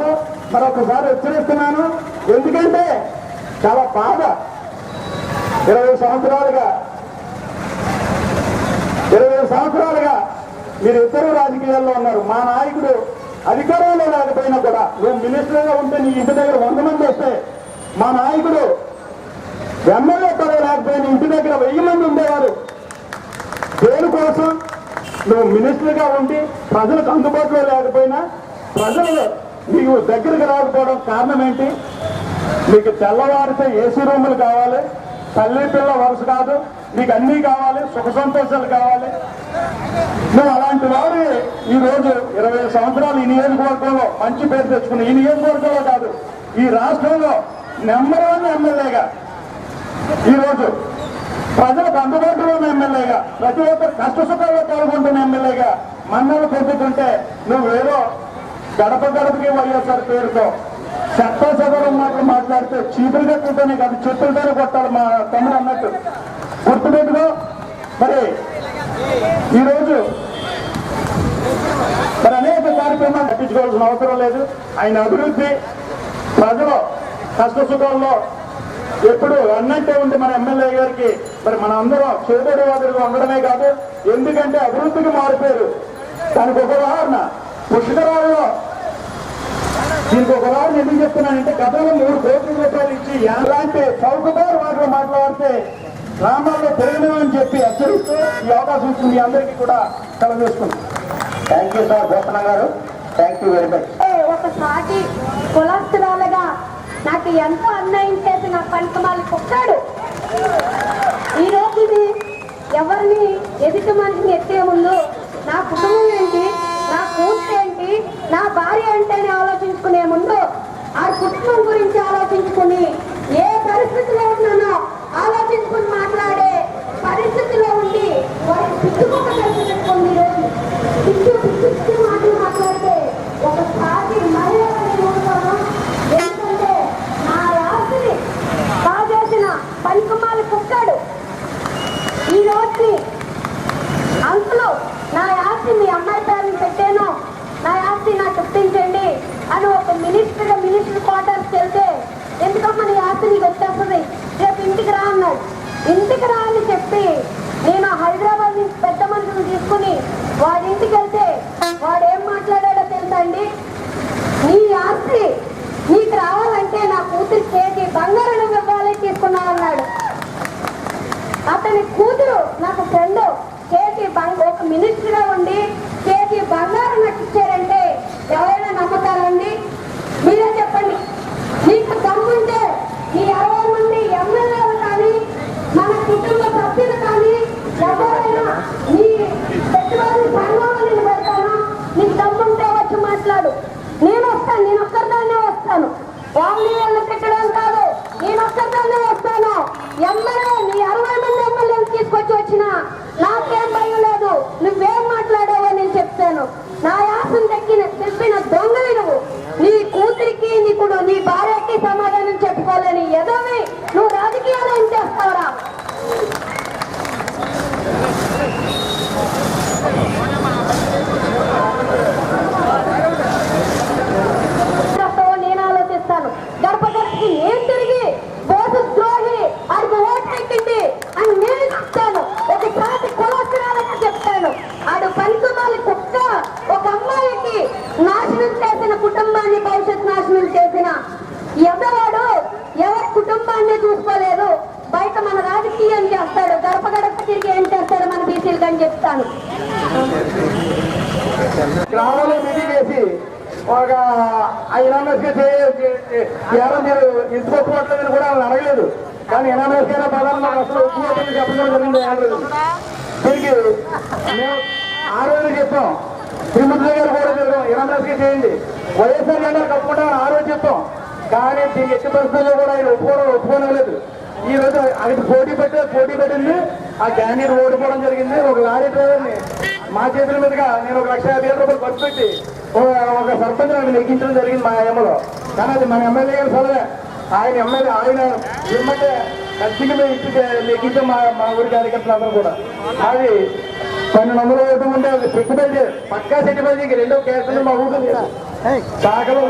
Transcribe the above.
కాదు మరొకసారి హెచ్చరిస్తున్నాను. ఎందుకంటే చాలా బాధ. 20 సంవత్సరాలుగా మీరు ఇద్దరు రాజకీయాల్లో ఉన్నారు. మా నాయకుడు అధికారంలో లేకపోయినా కూడా నువ్వు మినిస్టర్గా ఉంటే నీ ఇంటి దగ్గర 100 మంది వస్తే, మా నాయకుడు ఎమ్మెల్యే పదవి లేకపోయినా ఇంటి దగ్గర 1000 మంది ఉండేవారు. దేనికోసం? నువ్వు మినిస్టర్గా ఉండి ప్రజలకు అందుబాటులో లేకపోయినా ప్రజలు నీకు దగ్గరికి రాకపోవడం కారణం ఏంటి? మీకు తెల్లవారితే ఏసీ రూములు కావాలి, తల్లి పిల్ల వరుస కాదు, నీకు అన్నీ కావాలి, సుఖ సంతోషాలు కావాలి. నువ్వు అలాంటి వారు ఈరోజు 20 సంవత్సరాలు ఈ నియోజకవర్గంలో మంచి పేరు తెచ్చుకుని, ఈ నియోజకవర్గంలో కాదు ఈ రాష్ట్రంలో నెంబర్ 1 ఎమ్మెల్యేగా, ఈరోజు ప్రజలకు అందుబాటులో ఉన్న ఎమ్మెల్యేగా, ప్రతి ఒక్కరు కష్ట సుఖాల్లో పాల్గొంటున్న ఎమ్మెల్యేగా మన్నలు పొందుతుంటే నువ్వేదో గడప గడపకి వైఎస్ఆర్ పేరుతో చట్టసభలం మాటలు మాట్లాడితే చీపులు కట్టుకుంటేనే కాదు చెప్పులతోనే కొట్టాలి మా తమ్ముడు అన్నట్టు గుర్తుపెట్టుకో. మరి ఈరోజు మరి అనేక కార్యక్రమాలు కట్టించుకోవాల్సిన అవసరం లేదు. ఆయన అభివృద్ధి ప్రజలు కష్ట సుఖాల్లో ఎప్పుడు అన్నట్టే ఉంది మన ఎమ్మెల్యే గారికి. మరి మన అందరం చేదోడు వాదులుగా ఉండడమే కాదు, ఎందుకంటే అభివృద్ధికి మారిపోయారు. దానికి ఒక ఉదాహరణ పుష్కరాల్లో. దీనికి ఒక ఉదాహరణ ఎందుకు చెప్తున్నానంటే గతంలో 3 కోట్ల రూపాయలు ఇచ్చి ఎలాంటి చౌకబారు మాటలు మాట్లాడితే గ్రామాల్లో పెరగలేమని చెప్పి హెచ్చరిస్తూ ఈ అవకాశం ఇచ్చింది మీ అందరికీ కూడా కలగజేసుకున్నాం. థ్యాంక్ యూ సార్ భూషణ గారు, థ్యాంక్ యూ వెరీ మచ్. ఒకసారి కులస్తురాలుగా నాకు ఎంతో అన్యాయం చేసిన పనికిమాలి కుట్టాడు. ఈ రోజు ఇది ఎవరిని ఎదుటి మనిషిని ఎత్తే ముందు నా కుటుంబం ఏంటి, నా కూతురు ఏంటి, నా భార్య ఏంటని ఆలోచించుకునే ముందు ఆ కుటుంబం గురించి ఆలోచించుకుని ఏ పరిస్థితిలో ఉన్నానో ఆలోచించుకుని మాట్లాడే పరిస్థితిలో ఉండి వారి పిచ్చుకొక తెలుసుకుంది. ఈరోజు పిచ్చి మాటలు మాట్లాడితే ఒకసారి మహిళలని చూస్తాను. ఎందుకంటే నా రాశిని కాజేసిన పనికుమాలి కుట్టాడు. ఈ రోజు అంకులు నా ఆస్తి మీ అమ్మాయి పేరుని పెట్టాను, నా ఆస్తి నాకు గుర్తించండి అని ఒక మినిస్టర్ క్వార్టర్స్ వెళ్తే ఎందుకమ్మా నీ ఆస్తి నీకు వచ్చేస్తుంది, రేపు ఇంటికి రా అన్నాడు. ఇంటికి రా అని చెప్పి నేను హైదరాబాద్ నుంచి పెద్ద మనుషులు తీసుకుని వాడి ఇంటికి వెళ్తే వాడు ఏం మాట్లాడాడో తెలుసా అండి? నీ ఆస్తి నీకు రావాలంటే నా కూతురు కేజీ బంగారం ఇవ్వాలి తీసుకున్నావన్నాడు. అతని కూతురు నాకు ఫ్రెండ్ కేజీ ఒక మినిస్టర్గా ఉండి కేజీ బంగారం నాకు ఇచ్చారంటే ఎవరైనా నమ్ముతారండి? మీరే చెప్పండి. నీకు దమ్ముంటే నీ 60 మంది ఎమ్మెల్యేలు కానీ మన కుటుంబ సభ్యులు కానీ ఎవరైనా నీ పెట్టుబడి సంఘంలో నేను పెడతాను, నీకు దమ్ముంటే వచ్చి మాట్లాడు. నేను వస్తాను, నేను ఒక్కరిదాన్నే వస్తాను. వాళ్ళని పెట్టడం కాదు, నేను ఒక్కరిదాన్నే వస్తాను. ఎమ్మెల్యే నీ 60 మంది ఎమ్మెల్యేలు తీసుకొచ్చి వచ్చినా నాకేం భయం లేదు. నువ్వేం మాట్లాడావో నేను చెప్తాను. నా యాసం చెప్పిన దొంగవి నువ్వు. నీ కూతురికి నీ భార్యకి సమాధానం చెప్పుకోలేని ఎదవి నువ్వు రాజకీయాలు ఏం చేస్తావురా? నేను ఆలోచిస్తాను. గడప గడపకి నేను తిరిగి బోసు ద్రోహి అది ఓటెక్కింది అని నేను చెప్తాను. ఒకసారి కులస్తురాలుగా చెప్తాను. ఆడు పంచమాలి కుక్క ఒక అమ్మాయికి నాశనం చేసిన కుటుంబాన్ని భవిష్యత్ నాశనం చేసిన ఎదవాడు ఎవరి కుటుంబాన్ని చూసుకోలేదు. బయట మన రాజకీయం చేస్తాడు, గడప గడప తిరిగి ఏం చేస్తాడు మన బీసీలు అని చెప్తాను. గ్రామంలో మీటింగ్ వేసి ఒక 5 మీరు ఇంటి ఒప్పుకోవట్లేదని కూడా వాళ్ళని అడగలేదు. కానీ ఎనామేస్కైనా పదాలు నాకు అసలు ఒప్పుకోవట్లేదు చెప్పడం జరిగింది. దీనికి మేము ఆ రోజు చెప్పాం, శ్రీముద్ర గారు కూడా చెప్పాం ఎనామేస్గా చేయండి, వైఎస్ఆర్ గారు కప్పుకుంటామని ఆ రోజు చెప్పాం. కానీ దీనికి ఎట్టి పరిస్థితుల్లో కూడా ఆయన ఒప్పుకోలేదు. ఈ రోజు అది పోటీ పెట్టింది. ఆ క్యాండిడేట్ ఓడిపోవడం జరిగింది. ఒక లారీ డ్రైవర్ని మా చేతుల మీదుగా నేను 1,50,000 రూపాయలు ఖర్చు పెట్టి ఒక సర్పంచ్ నాకు నెగ్గించడం జరిగింది మా ఎమ్మలో. కానీ అది మన ఎమ్మెల్యే గారు చదవే. ఆయన ఇమ్మంటే ఖచ్చితంగా మేము ఇంటికి నెగ్గించాం మా ఊరి కార్యకర్తలు అందరూ కూడా. అది 1200 ఓటు ఉంటే పెట్టుబడి పక్కా సెట్టుబడి 2 కేసులు మా ఊరు శాఖలో